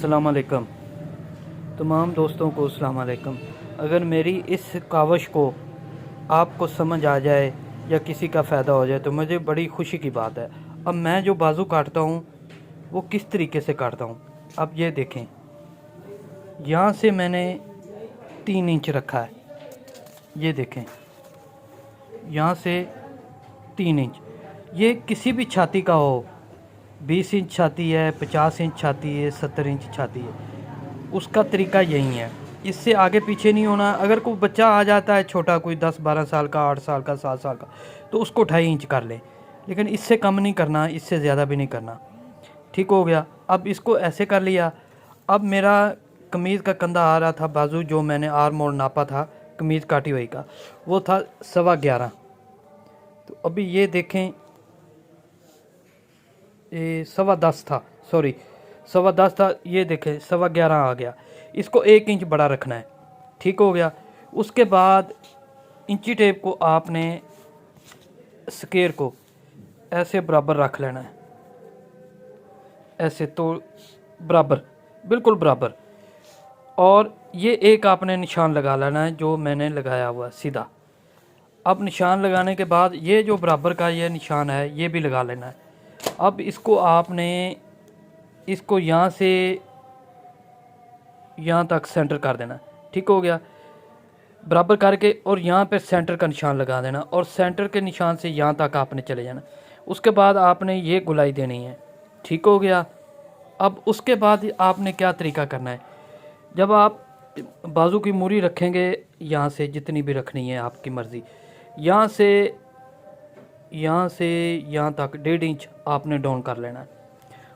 अस्सलाम वालेकुम। तमाम दोस्तों को अस्सलाम वालेकुम। अगर मेरी इस कावश को आपको समझ आ जाए या किसी का फ़ायदा हो जाए तो मुझे बड़ी खुशी की बात है। अब मैं जो बाजू काटता हूँ वो किस तरीके से काटता हूँ, अब ये देखें। यहाँ से मैंने 3 इंच रखा है, ये देखें, यहाँ से 3 इंच। ये किसी भी छाती का हो, 20 इंच छाती है, 50 इंच छाती है, 70 इंच छाती है, उसका तरीका यही है। इससे आगे पीछे नहीं होना। अगर कोई बच्चा आ जाता है छोटा, कोई 10-12 साल का, 8 साल का, 7 साल का, तो उसको 2.5 इंच कर ले, लेकिन इससे कम नहीं करना, इससे ज़्यादा भी नहीं करना। ठीक हो गया। अब इसको ऐसे कर लिया। अब मेरा कमीज़ का कंधा आ रहा था, बाजू जो मैंने आर्म और नापा था कमीज़ काटी हुई का, वो था 11.25। तो अभी ये देखें, 10.15 था, सॉरी 10.15 था, ये देखें 11.25 आ गया। इसको 1 इंच बड़ा रखना है। ठीक हो गया। उसके बाद इंची टेप को आपने स्केयर को ऐसे बराबर रख लेना है, ऐसे, तो बराबर, बिल्कुल बराबर। और ये एक आपने निशान लगा लेना है जो मैंने लगाया हुआ सीधा। अब निशान लगाने के बाद ये जो बराबर का ये निशान है ये भी लगा लेना है। अब इसको आपने इसको यहाँ से यहाँ तक सेंटर कर देना। ठीक हो गया। बराबर करके और यहाँ पे सेंटर का निशान लगा देना, और सेंटर के निशान से यहाँ तक आपने चले जाना। उसके बाद आपने ये गुलाई देनी है। ठीक हो गया। अब उसके बाद आपने क्या तरीका करना है, जब आप बाजू की मूरी रखेंगे, यहाँ से जितनी भी रखनी है आपकी मर्ज़ी, यहाँ से यहाँ तक 1.5 इंच आपने डाउन कर लेना है,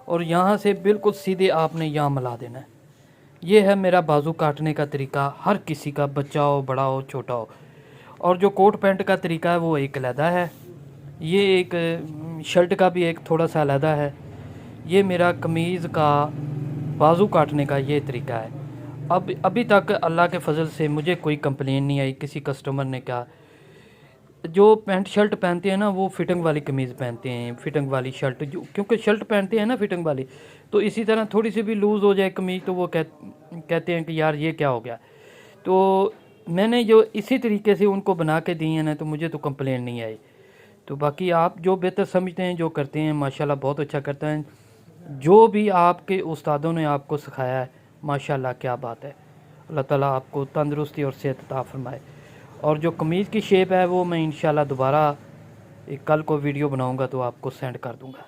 और यहाँ से बिल्कुल सीधे आपने यहाँ मिला देना है। ये है मेरा बाजू काटने का तरीका। हर किसी का, बच्चा हो, बड़ा हो, छोटा हो। और जो कोट पैंट का तरीका है वो एक अलहदा है, ये एक शर्ट का भी एक थोड़ा सा अलहदा है। ये मेरा कमीज़ का बाजू काटने का ये तरीका है। अब अभी तक अल्लाह के फजल से मुझे कोई कंप्लेन नहीं आई किसी कस्टमर ने कहा। जो पैंट शर्ट पहनते हैं ना, वो फिटिंग वाली कमीज़ पहनते हैं, फिटिंग वाली शर्ट, जो क्योंकि शर्ट पहनते हैं ना फिटिंग वाली, तो इसी तरह थोड़ी सी भी लूज़ हो जाए कमीज़ तो वो कहते हैं कि यार ये क्या हो गया। तो मैंने जो इसी तरीके से उनको बना के दी है ना, तो मुझे तो कंप्लेन नहीं आई। तो बाकी आप जो बेहतर समझते हैं, जो करते हैं, माशाल्लाह बहुत अच्छा करते हैं। जो भी आपके उस्तादों ने आपको सिखाया है, माशाल्लाह क्या बात है। अल्लाह ताला आपको तंदुरुस्ती और सेहत अता फरमाए। और जो कमीज़ की शेप है वो मैं इंशाल्लाह दोबारा एक कल को वीडियो बनाऊंगा तो आपको सेंड कर दूंगा।